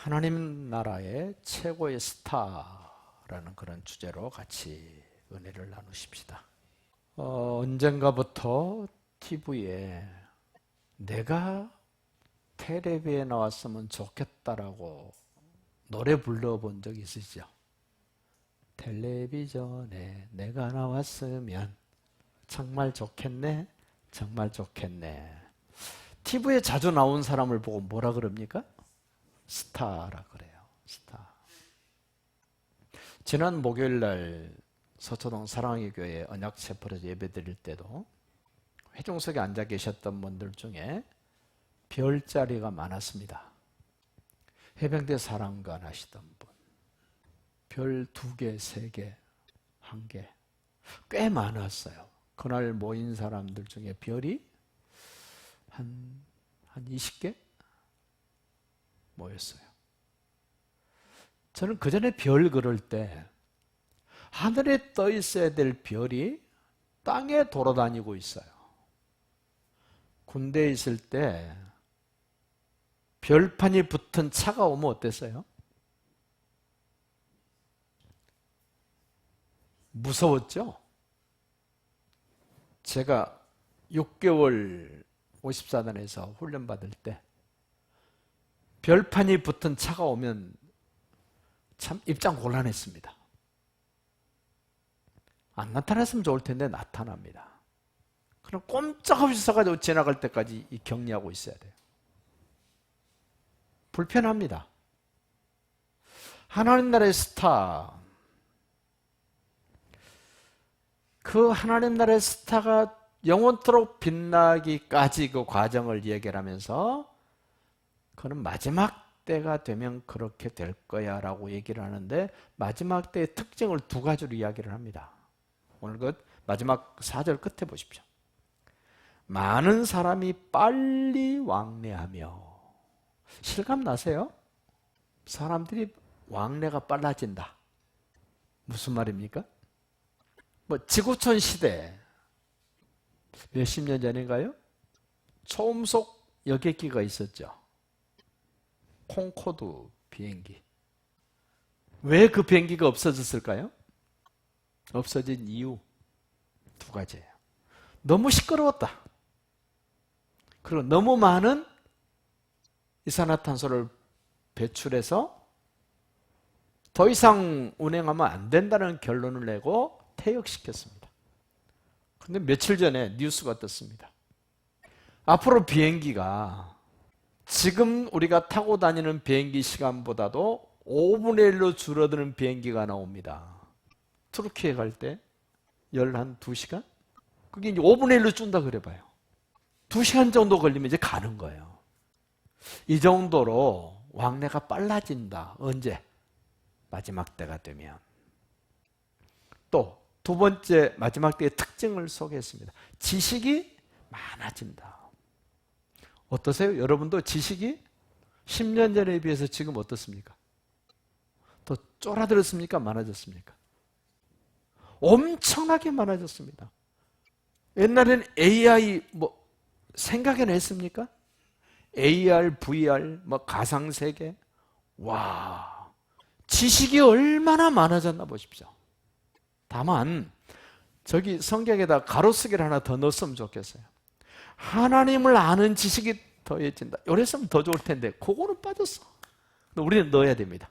하나님 나라의 최고의 스타라는 그런 주제로 같이 은혜를 나누십시다. 언젠가부터 TV에 내가 텔레비에 나왔으면 좋겠다라고 노래 불러본 적 있으시죠? 텔레비전에 내가 나왔으면 정말 좋겠네, 정말 좋겠네. TV에 자주 나온 사람을 보고 뭐라 그럽니까? 스타라 그래요. 스타. 지난 목요일 날 서초동 사랑의 교회 언약체포에서 예배 드릴 때도 회중석에 앉아 계셨던 분들 중에 별자리가 많았습니다. 해병대 사랑관 하시던 분, 별 2개, 3개, 1개 꽤 많았어요. 그날 모인 사람들 중에 별이 한 20개 모였어요. 저는 그 전에 별 그럴 때 하늘에 떠 있어야 될 별이 땅에 돌아다니고 있어요. 군대에 있을 때 별판이 붙은 차가 오면 어땠어요? 무서웠죠? 제가 6개월 54단에서 훈련받을 때 별판이 붙은 차가 오면 참 입장 곤란했습니다. 안 나타났으면 좋을 텐데 나타납니다. 그럼 꼼짝없이 서가지고 지나갈 때까지 격리하고 있어야 돼요. 불편합니다. 하나님 나라의 스타, 그 하나님 나라의 스타가 영원토록 빛나기까지 그 과정을 얘기를 하면서 그는 마지막 때가 되면 그렇게 될 거야 라고 얘기를 하는데 마지막 때의 특징을 2가지로 이야기를 합니다. 오늘 그 마지막 4절 끝에 보십시오. 많은 사람이 빨리 왕래하며. 실감 나세요? 사람들이 왕래가 빨라진다. 무슨 말입니까? 지구촌 시대 몇십 년 전인가요? 초음속 여객기가 있었죠. 콩코드 비행기. 왜 그 비행기가 없어졌을까요? 없어진 이유 2가지예요. 너무 시끄러웠다. 그리고 너무 많은 이산화탄소를 배출해서 더 이상 운행하면 안 된다는 결론을 내고 퇴역시켰습니다. 그런데 며칠 전에 뉴스가 떴습니다. 앞으로 비행기가 지금 우리가 타고 다니는 비행기 시간보다도 5분의 1로 줄어드는 비행기가 나옵니다. 투르키에 갈 때 2시간? 그게 이제 5분의 1로 준다 그래 봐요. 2시간 정도 걸리면 이제 가는 거예요. 이 정도로 왕래가 빨라진다. 언제? 마지막 때가 되면. 또 2번째 마지막 때의 특징을 소개했습니다. 지식이 많아진다. 어떠세요? 여러분도 지식이 10년 전에 비해서 지금 어떻습니까? 더 쫄아들었습니까? 많아졌습니까? 엄청나게 많아졌습니다. 옛날에는 AI 생각이나 했습니까? AR, VR, 가상세계. 와, 지식이 얼마나 많아졌나 보십시오. 다만 저기 성경에다 가로쓰기를 하나 더 넣었으면 좋겠어요. 하나님을 아는 지식이 더해진다. 이랬으면 더 좋을 텐데 그거는 빠졌어. 우리는 넣어야 됩니다.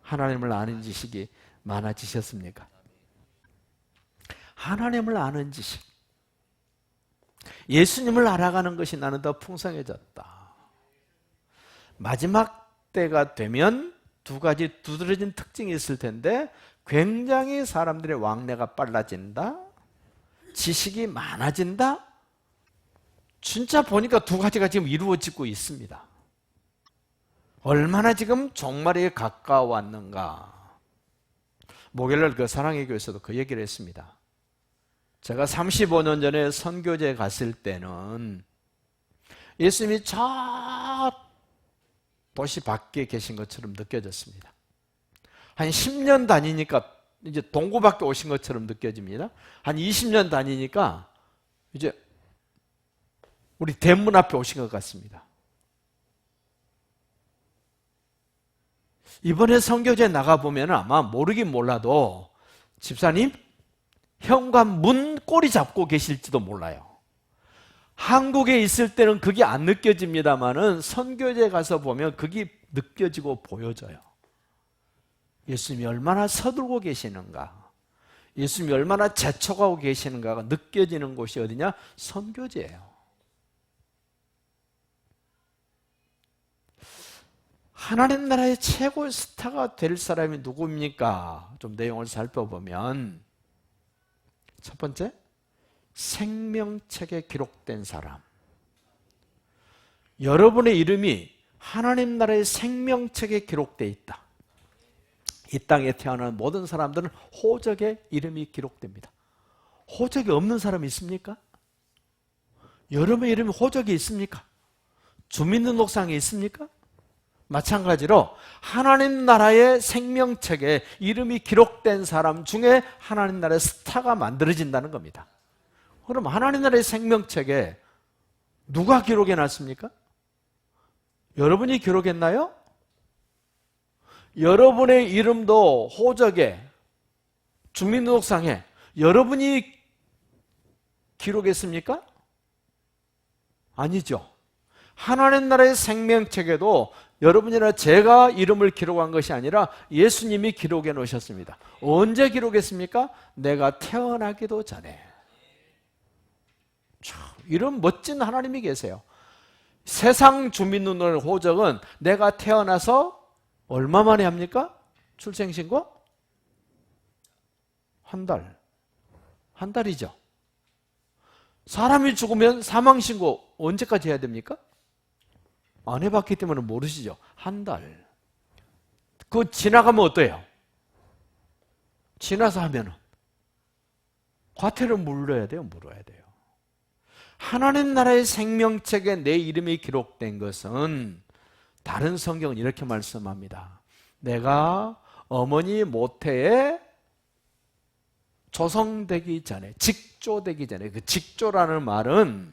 하나님을 아는 지식이 많아지셨습니까? 하나님을 아는 지식. 예수님을 알아가는 것이 나는 더 풍성해졌다. 마지막 때가 되면 2가지 두드러진 특징이 있을 텐데 굉장히 사람들의 왕래가 빨라진다. 지식이 많아진다. 진짜 보니까 2가지가 지금 이루어지고 있습니다. 얼마나 지금 종말에 가까워왔는가. 목요일날 그 사랑의 교회에서도 그 얘기를 했습니다. 제가 35년 전에 선교제 갔을 때는 예수님이 저 도시 밖에 계신 것처럼 느껴졌습니다. 한 10년 다니니까 이제 동구밖에 오신 것처럼 느껴집니다. 한 20년 다니니까 이제 우리 대문 앞에 오신 것 같습니다. 이번에 선교제 나가보면 아마 모르긴 몰라도 집사님 현관문 꼬리 잡고 계실지도 몰라요. 한국에 있을 때는 그게 안 느껴집니다만은 선교제 가서 보면 그게 느껴지고 보여져요. 예수님이 얼마나 서두르고 계시는가, 예수님이 얼마나 재촉하고 계시는가가 느껴지는 곳이 어디냐? 선교제예요. 하나님 나라의 최고의 스타가 될 사람이 누구입니까? 좀 내용을 살펴보면 첫 번째, 생명책에 기록된 사람. 여러분의 이름이 하나님 나라의 생명책에 기록되어 있다. 이 땅에 태어난 모든 사람들은 호적에 이름이 기록됩니다. 호적이 없는 사람이 있습니까? 여러분의 이름이 호적이 있습니까? 주민등록상에 있습니까? 마찬가지로 하나님 나라의 생명책에 이름이 기록된 사람 중에 하나님 나라의 스타가 만들어진다는 겁니다. 그럼 하나님 나라의 생명책에 누가 기록해 놨습니까? 여러분이 기록했나요? 여러분의 이름도 호적에, 주민등록상에 여러분이 기록했습니까? 아니죠. 하나님 나라의 생명책에도 여러분이나 제가 이름을 기록한 것이 아니라 예수님이 기록해 놓으셨습니다. 언제 기록했습니까? 내가 태어나기도 전에. 이런 멋진 하나님이 계세요. 세상 주민등록 호적은 내가 태어나서 얼마 만에 합니까? 출생신고? 한 달. 한 달이죠. 사람이 죽으면 사망신고 언제까지 해야 됩니까? 안 해봤기 때문에 모르시죠. 한 달. 그거 지나가면 어때요? 지나서 하면은 과태료 물어야 돼요? 물어야 돼요. 하나님 나라의 생명책에 내 이름이 기록된 것은 다른 성경은 이렇게 말씀합니다. 내가 어머니 모태에 조성되기 전에, 직조되기 전에, 그 직조라는 말은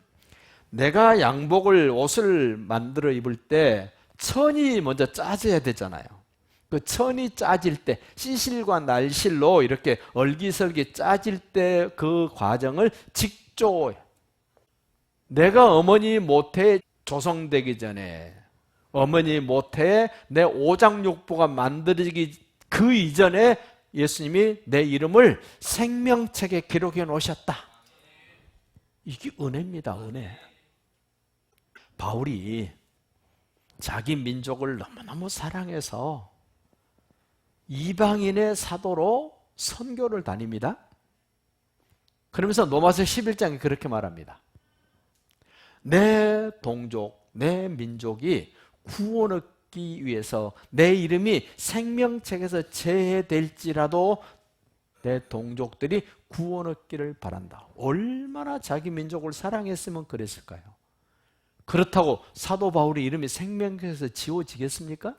내가 양복을, 옷을 만들어 입을 때 천이 먼저 짜져야 되잖아요. 그 천이 짜질 때, 시실과 날실로 이렇게 얼기설기 짜질 때 그 과정을 직조, 내가 어머니 모태에 조성되기 전에, 어머니 모태에 내 오장육부가 만들어지기 그 이전에 예수님이 내 이름을 생명책에 기록해 놓으셨다. 이게 은혜입니다. 은혜. 바울이 자기 민족을 너무너무 사랑해서 이방인의 사도로 선교를 다닙니다. 그러면서 로마서 11장에 그렇게 말합니다. 내 동족, 내 민족이 구원 얻기 위해서 내 이름이 생명책에서 제외될지라도 내 동족들이 구원 얻기를 바란다. 얼마나 자기 민족을 사랑했으면 그랬을까요? 그렇다고 사도 바울의 이름이 생명책에서 지워지겠습니까?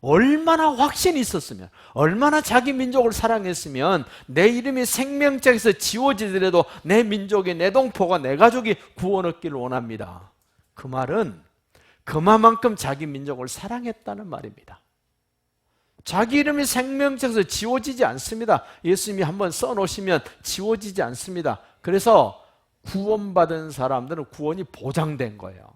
얼마나 확신이 있었으면, 얼마나 자기 민족을 사랑했으면 내 이름이 생명책에서 지워지더라도 내 민족이, 내 동포가, 내 가족이 구원 얻기를 원합니다. 그 말은 그만큼 자기 민족을 사랑했다는 말입니다. 자기 이름이 생명책에서 지워지지 않습니다. 예수님이 한번 써놓으시면 지워지지 않습니다. 그래서 구원받은 사람들은 구원이 보장된 거예요.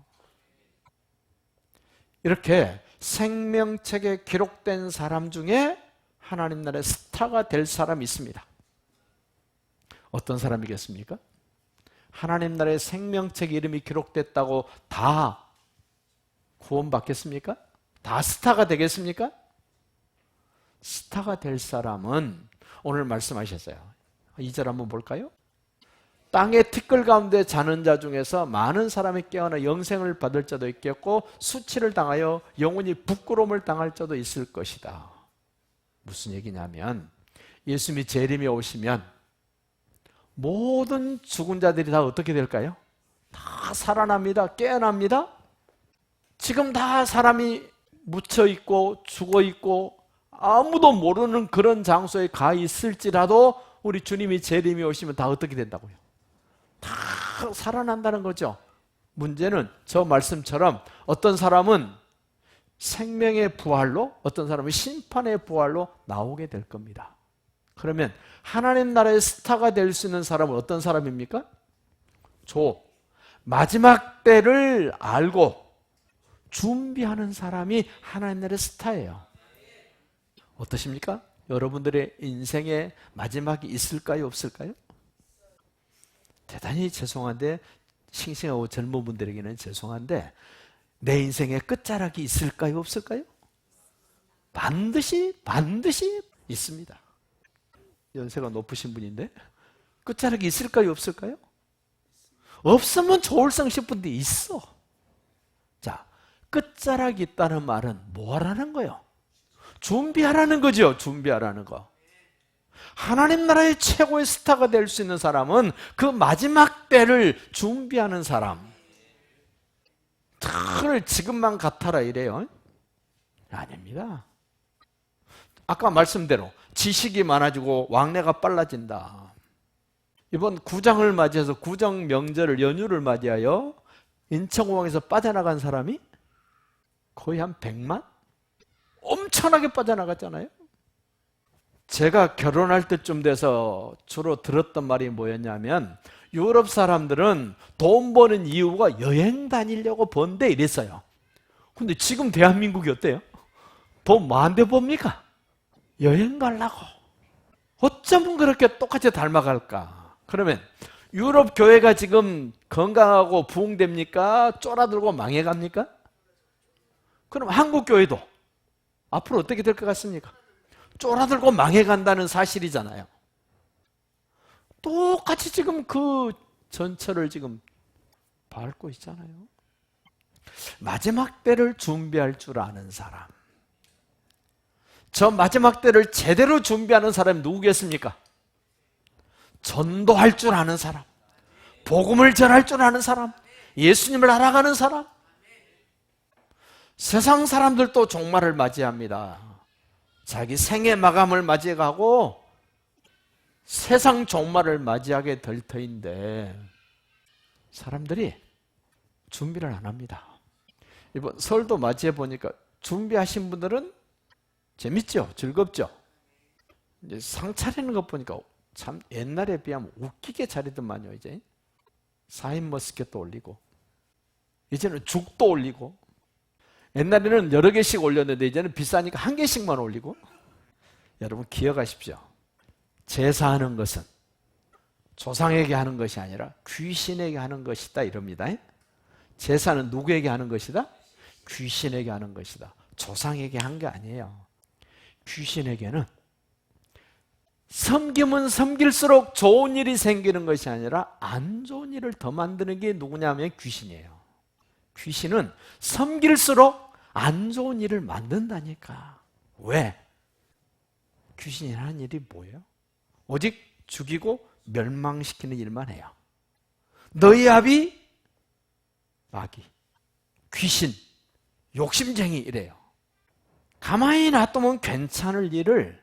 이렇게 생명책에 기록된 사람 중에 하나님 나라의 스타가 될 사람이 있습니다. 어떤 사람이겠습니까? 하나님 나라의 생명책 이름이 기록됐다고 다 구원받겠습니까? 다 스타가 되겠습니까? 스타가 될 사람은 오늘 말씀하셨어요. 2절 한번 볼까요? 땅의 티끌 가운데 자는 자 중에서 많은 사람이 깨어나 영생을 받을 자도 있겠고 수치를 당하여 영원히 부끄러움을 당할 자도 있을 것이다. 무슨 얘기냐면 예수님이 재림에 오시면 모든 죽은 자들이 다 어떻게 될까요? 다 살아납니다. 깨어납니다. 지금 다 사람이 묻혀있고 죽어있고 아무도 모르는 그런 장소에 가 있을지라도 우리 주님이 재림에 오시면 다 어떻게 된다고요? 다 살아난다는 거죠. 문제는 저 말씀처럼 어떤 사람은 생명의 부활로, 어떤 사람은 심판의 부활로 나오게 될 겁니다. 그러면 하나님 나라의 스타가 될 수 있는 사람은 어떤 사람입니까? 마지막 때를 알고 준비하는 사람이 하나님 나라의 스타예요. 어떠십니까? 여러분들의 인생에 마지막이 있을까요? 없을까요? 대단히 죄송한데, 싱싱하고 젊은 분들에게는 죄송한데, 내 인생에 끝자락이 있을까요? 없을까요? 반드시 있습니다. 연세가 높으신 분인데 끝자락이 있을까요? 없을까요? 없으면 좋을성 싶은데 있어. 자, 끝자락이 있다는 말은 뭐 하라는 거예요? 준비하라는 거죠. 준비하라는 거. 하나님 나라의 최고의 스타가 될 수 있는 사람은 그 마지막 때를 준비하는 사람. 늘 지금만 같아라 이래요? 아닙니다. 아까 말씀대로 지식이 많아지고 왕래가 빨라진다. 이번 구정을 맞이해서 구정 명절을, 연휴를 맞이하여 인천공항에서 빠져나간 사람이 거의 한 100만? 엄청나게 빠져나갔잖아요. 제가 결혼할 때쯤 돼서 주로 들었던 말이 뭐였냐면, 유럽 사람들은 돈 버는 이유가 여행 다니려고 번데 이랬어요. 근데 지금 대한민국이 어때요? 돈 많은데 봅니까? 여행 가려고. 어쩌면 그렇게 똑같이 닮아갈까? 그러면 유럽 교회가 지금 건강하고 부흥됩니까? 쫄아들고 망해갑니까? 그럼 한국 교회도 앞으로 어떻게 될 것 같습니까? 쫄아들고 망해간다는 사실이잖아요. 똑같이 지금 그 전철을 지금 밟고 있잖아요. 마지막 때를 준비할 줄 아는 사람. 저 마지막 때를 제대로 준비하는 사람이 누구겠습니까? 전도할 줄 아는 사람, 복음을 전할 줄 아는 사람, 예수님을 알아가는 사람. 세상 사람들도 종말을 맞이합니다. 자기 생의 마감을 맞이하고 세상 종말을 맞이하게 될 터인데 사람들이 준비를 안 합니다. 이번 설도 맞이해 보니까 준비하신 분들은 재밌죠? 즐겁죠? 이제 상 차리는 것 보니까 참 옛날에 비하면 웃기게 차리더만요. 이제 4인 머스켓도 올리고 이제는 죽도 올리고, 옛날에는 여러 개씩 올렸는데 이제는 비싸니까 한 개씩만 올리고. 여러분 기억하십시오. 제사하는 것은 조상에게 하는 것이 아니라 귀신에게 하는 것이다 이럽니다. 제사는 누구에게 하는 것이다? 귀신에게 하는 것이다. 조상에게 한 게 아니에요. 귀신에게는 섬기면 섬길수록 좋은 일이 생기는 것이 아니라 안 좋은 일을 더 만드는 게 누구냐면 귀신이에요. 귀신은 섬길수록 안 좋은 일을 만든다니까. 왜? 귀신이 하는 일이 뭐예요? 오직 죽이고 멸망시키는 일만 해요. 너희 아비 마귀, 귀신, 욕심쟁이 이래요. 가만히 놔두면 괜찮을 일을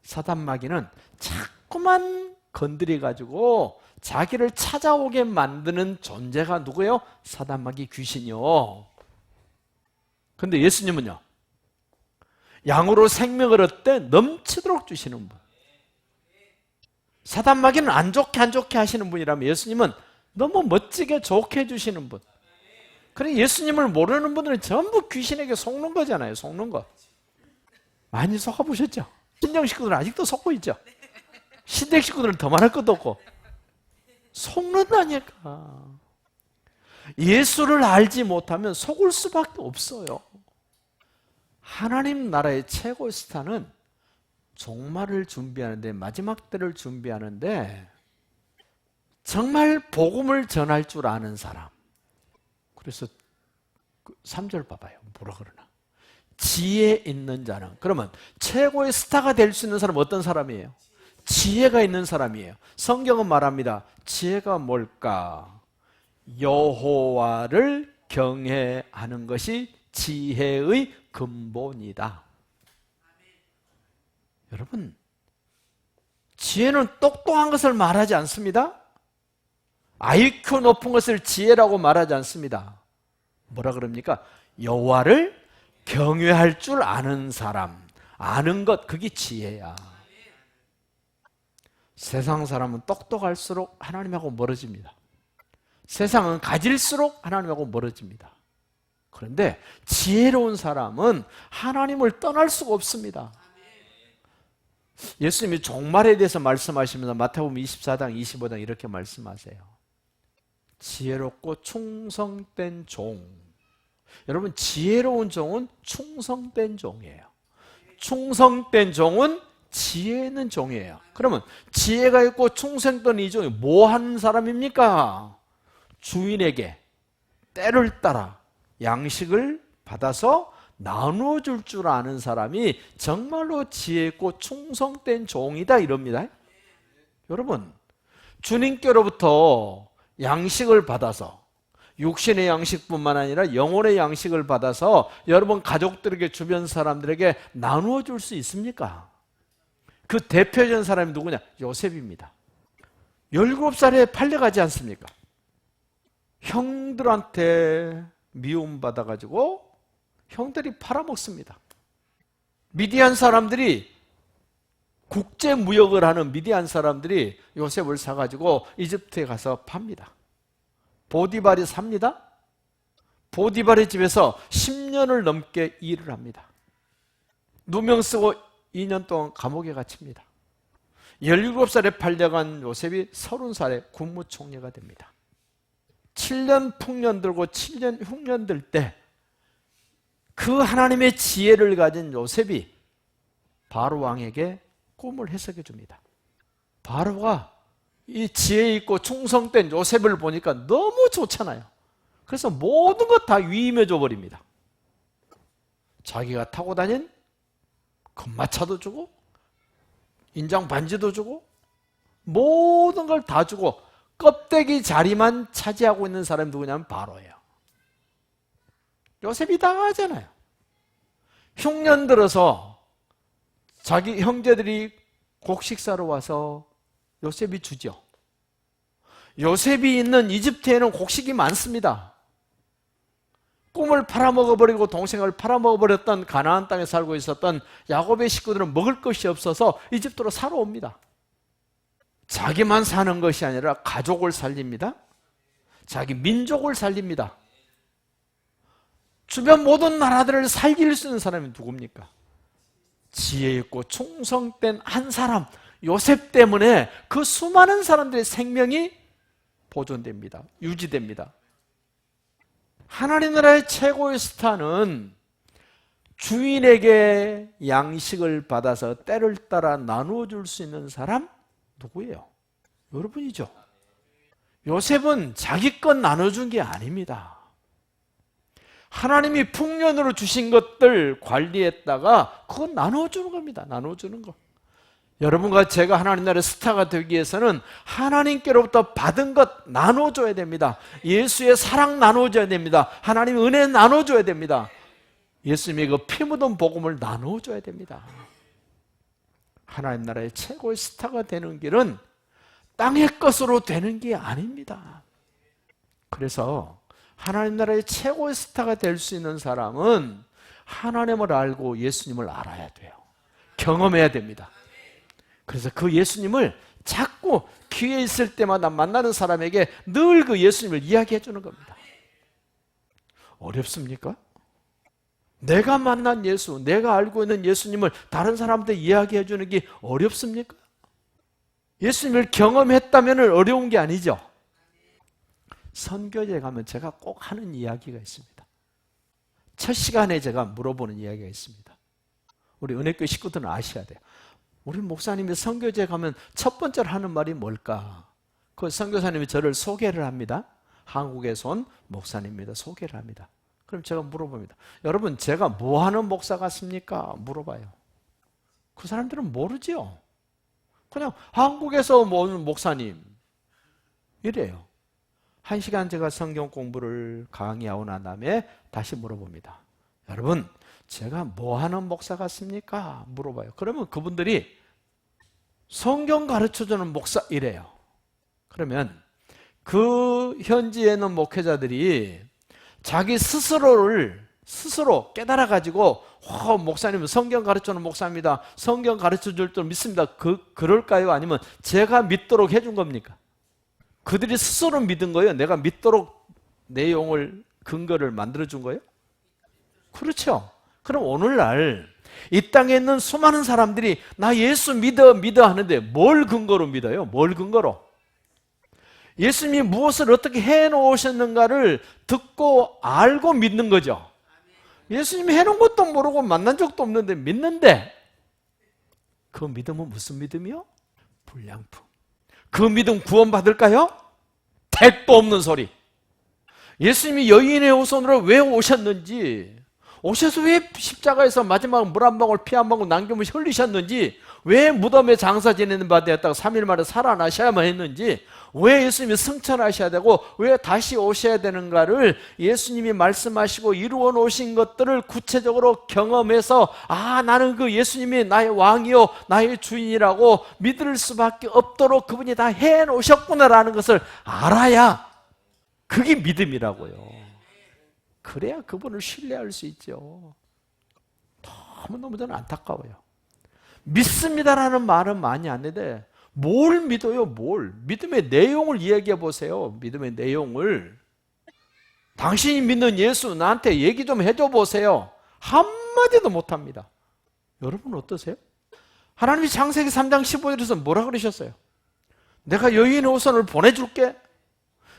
사단 마귀는 자꾸만 건드려가지고 자기를 찾아오게 만드는 존재가 누구예요? 사단 마귀 귀신이요. 근데 예수님은요, 양으로 생명을 얻되 넘치도록 주시는 분. 사단 마귀는 안 좋게 하시는 분이라면 예수님은 너무 멋지게 좋게 해주시는 분. 그래, 예수님을 모르는 분들은 전부 귀신에게 속는 거잖아요. 속는 거. 많이 속아보셨죠? 신령 식구들은 아직도 속고 있죠? 신대 식구들은 더 말할 것도 없고. 속는다니까. 예수를 알지 못하면 속을 수밖에 없어요. 하나님 나라의 최고의 스타는 종말을 준비하는데, 마지막 때를 준비하는데 정말 복음을 전할 줄 아는 사람. 그래서 3절 봐봐요. 뭐라 그러나? 지혜 있는 자는. 그러면 최고의 스타가 될 수 있는 사람은 어떤 사람이에요? 지혜가 있는 사람이에요. 성경은 말합니다. 지혜가 뭘까? 여호와를 경외하는 것이 지혜의 근본이다. 여러분, 지혜는 똑똑한 것을 말하지 않습니다. IQ 높은 것을 지혜라고 말하지 않습니다. 뭐라 그럽니까? 여호와를 경외할 줄 아는 사람, 아는 것, 그게 지혜야. 세상 사람은 똑똑할수록 하나님하고 멀어집니다. 세상은 가질수록 하나님하고 멀어집니다. 그런데 지혜로운 사람은 하나님을 떠날 수가 없습니다. 예수님이 종말에 대해서 말씀하시면서 마태복음 24장 25장 이렇게 말씀하세요. 지혜롭고 충성된 종. 여러분, 지혜로운 종은 충성된 종이에요. 충성된 종은 지혜 있는 종이에요. 그러면 지혜가 있고 충성된 이 종이 뭐 하는 사람입니까? 주인에게 때를 따라 양식을 받아서 나누어 줄 줄 아는 사람이 정말로 지혜 있고 충성된 종이다 이럽니다. 여러분, 주님께로부터 양식을 받아서 육신의 양식뿐만 아니라 영혼의 양식을 받아서 여러분 가족들에게, 주변 사람들에게 나누어 줄 수 있습니까? 그 대표적인 사람이 누구냐? 요셉입니다. 17살에 팔려가지 않습니까? 형들한테 미움받아가지고 형들이 팔아먹습니다. 미디안 사람들이, 국제무역을 하는 미디안 사람들이 요셉을 사가지고 이집트에 가서 팝니다. 보디발이 삽니다. 보디발의 집에서 10년을 넘게 일을 합니다. 누명 쓰고 2년 동안 감옥에 갇힙니다. 17살에 팔려간 요셉이 30살에 국무총리가 됩니다. 7년 풍년 들고 7년 흉년 들 때 그 하나님의 지혜를 가진 요셉이 바로 왕에게 꿈을 해석해 줍니다. 바로가 이 지혜 있고 충성된 요셉을 보니까 너무 좋잖아요. 그래서 모든 것 다 위임해 줘 버립니다. 자기가 타고 다닌 금마차도 주고 인장 반지도 주고 모든 걸 다 주고 껍데기 자리만 차지하고 있는 사람이 누구냐면 바로예요. 요셉이 다 하잖아요. 흉년 들어서 자기 형제들이 곡식사로 와서 요셉이 주죠. 요셉이 있는 이집트에는 곡식이 많습니다. 꿈을 팔아먹어버리고 동생을 팔아먹어버렸던 가나안 땅에 살고 있었던 야곱의 식구들은 먹을 것이 없어서 이집트로 사러 옵니다. 자기만 사는 것이 아니라 가족을 살립니다. 자기 민족을 살립니다. 주변 모든 나라들을 살릴 수 있는 사람이 누굽니까? 지혜 있고 충성된 한 사람, 요셉 때문에 그 수많은 사람들의 생명이 보존됩니다. 유지됩니다. 하나님 나라의 최고의 스타는 주인에게 양식을 받아서 때를 따라 나누어 줄 수 있는 사람 누구예요? 여러분이죠. 요셉은 자기 것 나눠준 게 아닙니다. 하나님이 풍년으로 주신 것들 관리했다가 그거 나눠주는 겁니다. 나눠주는 거. 여러분과 제가 하나님 나라의 스타가 되기 위해서는 하나님께로부터 받은 것 나눠줘야 됩니다. 예수의 사랑 나눠줘야 됩니다. 하나님의 은혜 나눠줘야 됩니다. 예수님의 그 피 묻은 복음을 나눠줘야 됩니다. 하나님 나라의 최고의 스타가 되는 길은 땅의 것으로 되는 게 아닙니다. 그래서 하나님 나라의 최고의 스타가 될 수 있는 사람은 하나님을 알고 예수님을 알아야 돼요. 경험해야 됩니다. 그래서 그 예수님을 자꾸 기회 있을 때마다 만나는 사람에게 늘 그 예수님을 이야기해 주는 겁니다. 어렵습니까? 내가 만난 예수, 내가 알고 있는 예수님을 다른 사람한테 이야기해 주는 게 어렵습니까? 예수님을 경험했다면 어려운 게 아니죠. 선교제 가면 제가 꼭 하는 이야기가 있습니다. 첫 시간에 제가 물어보는 이야기가 있습니다. 우리 은혜교회 식구들은 아셔야 돼요. 우리 목사님이 선교제 가면 첫 번째로 하는 말이 뭘까? 그 선교사님이 저를 소개를 합니다. 한국에서 온 목사님입니다. 소개를 합니다. 그럼 제가 물어봅니다. 여러분, 제가 뭐 하는 목사 같습니까? 물어봐요. 그 사람들은 모르죠. 그냥 한국에서 온 목사님 이래요. 1시간 제가 성경 공부를 강의하고 난 다음에 다시 물어봅니다. 여러분, 제가 뭐 하는 목사 같습니까? 물어봐요. 그러면 그분들이 성경 가르쳐주는 목사 이래요. 그러면 그 현지에 있는 목회자들이 자기 스스로를 스스로 깨달아가지고 목사님은 성경 가르쳐주는 목사입니다. 성경 가르쳐줄 줄 믿습니다. 그럴까요? 아니면 제가 믿도록 해준 겁니까? 그들이 스스로 믿은 거예요? 내가 믿도록 내용을 근거를 만들어준 거예요? 그렇죠. 그럼 오늘날 이 땅에 있는 수많은 사람들이 나 예수 믿어 하는데 뭘 근거로 믿어요? 뭘 근거로? 예수님이 무엇을 어떻게 해놓으셨는가를 듣고 알고 믿는 거죠. 예수님이 해놓은 것도 모르고 만난 적도 없는데 믿는데, 그 믿음은 무슨 믿음이요? 불량품. 그 믿음 구원받을까요? 택도 없는 소리. 예수님이 여인의 후손으로 왜 오셨는지, 오셔서 왜 십자가에서 마지막 물 한 방울 피 한 방울 남김없이 흘리셨는지, 왜 무덤에 장사 지내는 바 되었다가 3일 만에 살아나셔야만 했는지, 왜 예수님이 승천하셔야 되고 왜 다시 오셔야 되는가를 예수님이 말씀하시고 이루어 놓으신 것들을 구체적으로 경험해서, 나는 그 예수님이 나의 왕이요 나의 주인이라고 믿을 수밖에 없도록 그분이 다 해놓으셨구나라는 것을 알아야 그게 믿음이라고요. 그래야 그분을 신뢰할 수 있죠. 너무너무 저는 안타까워요. 믿습니다라는 말은 많이 안 되는데 뭘 믿어요? 뭘? 믿음의 내용을 이야기해 보세요. 믿음의 내용을. 당신이 믿는 예수 나한테 얘기 좀 해줘 보세요. 한마디도 못합니다. 여러분 어떠세요? 하나님이 창세기 3장 15절에서 뭐라 그러셨어요? 내가 여인의 후손을 보내줄게.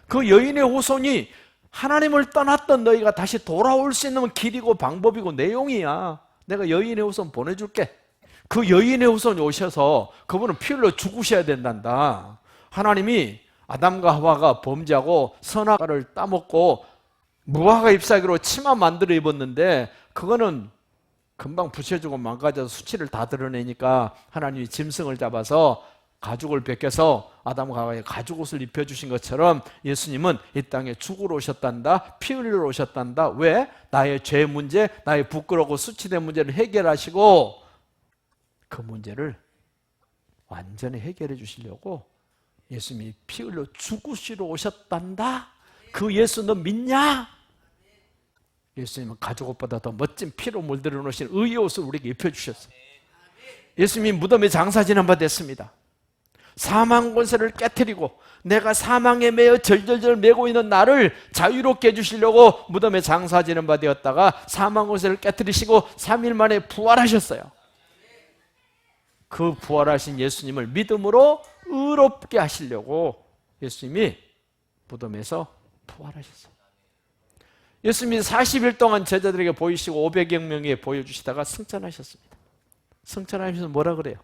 그 여인의 후손이 하나님을 떠났던 너희가 다시 돌아올 수 있는 길이고 방법이고 내용이야. 내가 여인의 후손 보내줄게. 그 여인의 후손이 오셔서 그분은 피 흘려 죽으셔야 된단다. 하나님이 아담과 하와가 범죄하고 선악과를 따먹고 무화과 잎사귀로 치마 만들어 입었는데 그거는 금방 부셔지고 망가져서 수치를 다 드러내니까 하나님이 짐승을 잡아서 가죽을 벗겨서 아담과 하와에 가죽옷을 입혀주신 것처럼 예수님은 이 땅에 죽으러 오셨단다. 피 흘리러 오셨단다. 왜? 나의 죄 문제, 나의 부끄럽고 수치된 문제를 해결하시고 그 문제를 완전히 해결해 주시려고 예수님이 피 흘려 죽으시러 오셨단다. 그 예수 너 믿냐? 예수님은 가죽옷보다 더 멋진 피로 물들여 놓으신 의의 옷을 우리에게 입혀주셨어요. 예수님이 무덤에 장사 지낸 바 됐습니다. 사망 권세를 깨트리고 내가 사망에 매여 절절절 매고 있는 나를 자유롭게 해주시려고 무덤에 장사 지낸 바 되었다가 사망 권세를 깨트리시고 3일 만에 부활하셨어요. 그 부활하신 예수님을 믿음으로 의롭게 하시려고 예수님이 무덤에서 부활하셨어요. 예수님이 40일 동안 제자들에게 보이시고 500여 명에 보여주시다가 승천하셨습니다. 승천하시면서 뭐라 그래요?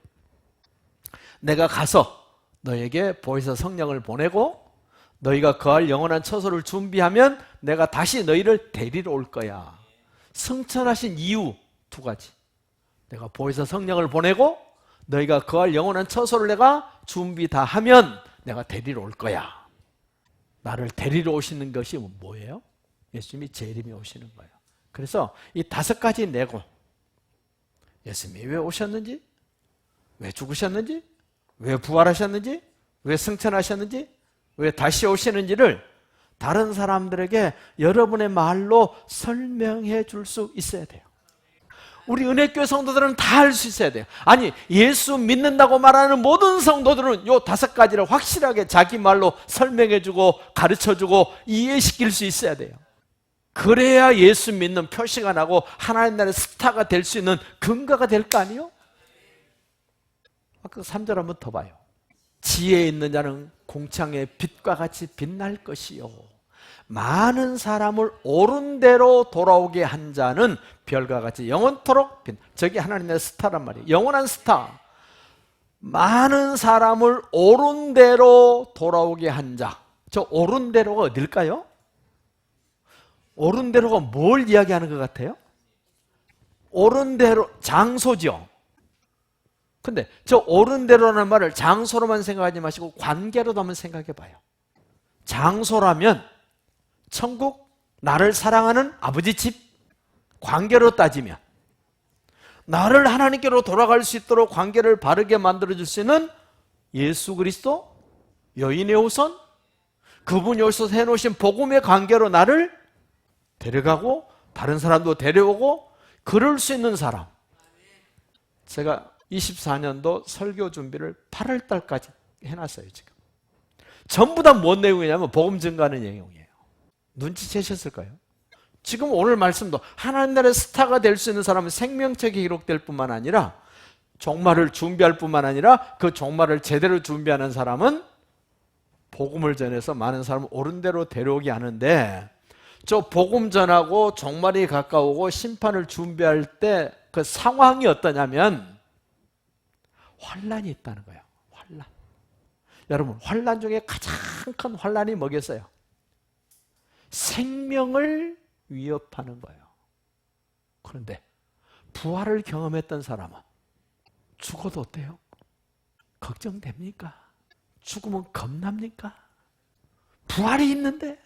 내가 가서 너에게 보혜사 성령을 보내고 너희가 거할 영원한 처소를 준비하면 내가 다시 너희를 데리러 올 거야. 승천하신 이유 두 가지. 내가 보혜사 성령을 보내고 너희가 거할 영원한 처소를 내가 준비 다 하면 내가 데리러 올 거야. 나를 데리러 오시는 것이 뭐예요? 예수님이 재림에 오시는 거예요. 그래서 이 5가지 내고 예수님이 왜 오셨는지, 왜 죽으셨는지, 왜 부활하셨는지, 왜 승천하셨는지, 왜 다시 오시는지를 다른 사람들에게 여러분의 말로 설명해 줄 수 있어야 돼요. 우리 은혜교회 성도들은 다 알 수 있어야 돼요. 아니, 예수 믿는다고 말하는 모든 성도들은 요 5가지를 확실하게 자기 말로 설명해 주고 가르쳐 주고 이해시킬 수 있어야 돼요. 그래야 예수 믿는 표시가 나고 하나님 나라의 스타가 될 수 있는 근거가 될 거 아니에요? 아까 3절 한번 더 봐요. 지혜 있는 자는 공창의 빛과 같이 빛날 것이요 많은 사람을 옳은 대로 돌아오게 한 자는 별과 같이 영원토록 빛. 저게 하나님의 스타란 말이에요. 영원한 스타. 많은 사람을 옳은 대로 돌아오게 한 자. 저 옳은 대로가 어딜까요? 옳은 대로가 뭘 이야기하는 것 같아요? 옳은 대로 장소죠. 근데 저 옳은 대로라는 말을 장소로만 생각하지 마시고 관계로도 한번 생각해 봐요. 장소라면 천국, 나를 사랑하는 아버지 집, 관계로 따지면 나를 하나님께로 돌아갈 수 있도록 관계를 바르게 만들어줄 수 있는 예수 그리스도, 여인의 후손, 그분이 오셔서 해놓으신 복음의 관계로 나를 데려가고 다른 사람도 데려오고 그럴 수 있는 사람. 제가 24년도 설교 준비를 8월 달까지 해놨어요, 지금. 전부 다 뭔 내용이냐면 복음 증가하는 내용이에요. 눈치채셨을까요? 지금 오늘 말씀도 하나님 나라의 스타가 될 수 있는 사람은 생명책에 기록될 뿐만 아니라 종말을 준비할 뿐만 아니라 그 종말을 제대로 준비하는 사람은 복음을 전해서 많은 사람을 옳은 대로 데려오게 하는데, 저 복음 전하고 종말이 가까우고 심판을 준비할 때 그 상황이 어떠냐면 환난이 있다는 거예요. 환난. 여러분, 환난 중에 가장 큰 환난이 뭐겠어요? 생명을 위협하는 거예요. 그런데 부활을 경험했던 사람은 죽어도 어때요? 걱정됩니까? 죽으면 겁납니까? 부활이 있는데.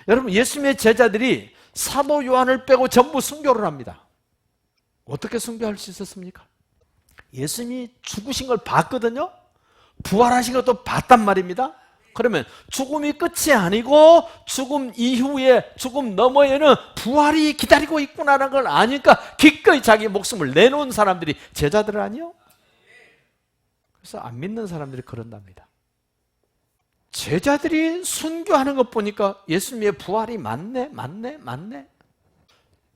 여러분, 예수님의 제자들이 사도 요한을 빼고 전부 순교를 합니다. 어떻게 순교할 수 있었습니까? 예수님이 죽으신 걸 봤거든요. 부활하신 것도 봤단 말입니다. 그러면 죽음이 끝이 아니고 죽음 이후에, 죽음 너머에는 부활이 기다리고 있구나라는 걸 아니까 기꺼이 자기 목숨을 내놓은 사람들이 제자들 아니요? 그래서 안 믿는 사람들이 그런답니다. 제자들이 순교하는 것 보니까 예수님의 부활이 맞네.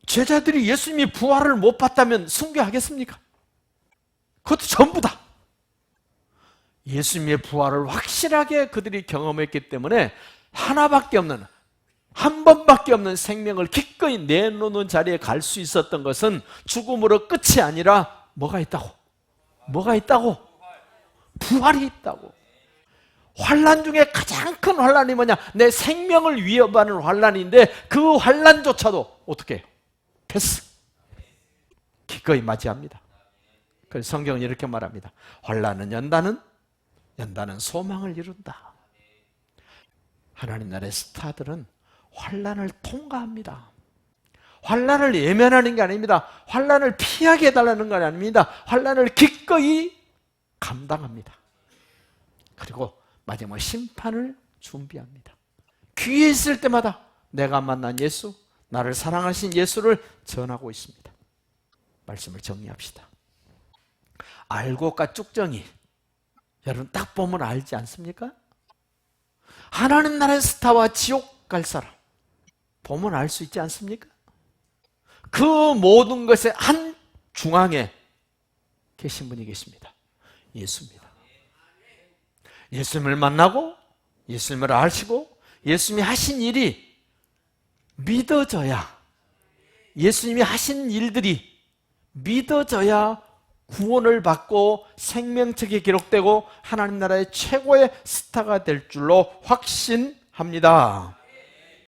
제자들이 예수님이 부활을 못 봤다면 순교하겠습니까? 그것도 전부 다 예수님의 부활을 확실하게 그들이 경험했기 때문에 하나밖에 없는, 한 번밖에 없는 생명을 기꺼이 내놓는 자리에 갈 수 있었던 것은 죽음으로 끝이 아니라 뭐가 있다고? 부활이 있다고. 환난 중에 가장 큰 환난이 뭐냐? 내 생명을 위협하는 환난인데 그 환난조차도 어떻게 해요? 패스. 기꺼이 맞이합니다. 그래서 성경은 이렇게 말합니다. 환난은 연단은 소망을 이룬다. 하나님 나라의 스타들은 환난을 통과합니다. 환난을 예면하는 게 아닙니다. 환난을 피하게 해달라는 건 아닙니다. 환난을 기꺼이 감당합니다. 그리고 마지막 심판을 준비합니다. 귀에 있을 때마다 내가 만난 예수, 나를 사랑하신 예수를 전하고 있습니다. 말씀을 정리합시다. 알고가 쭉정이, 여러분 딱 보면 알지 않습니까? 하나님 나라의 스타와 지옥 갈 사람 보면 알 수 있지 않습니까? 그 모든 것의 한 중앙에 계신 분이 계십니다. 예수입니다. 예수님을 만나고 예수님을 아시고 예수님이 하신 일이 믿어져야, 예수님이 하신 일들이 믿어져야 구원을 받고 생명책에 기록되고 하나님 나라의 최고의 스타가 될 줄로 확신합니다.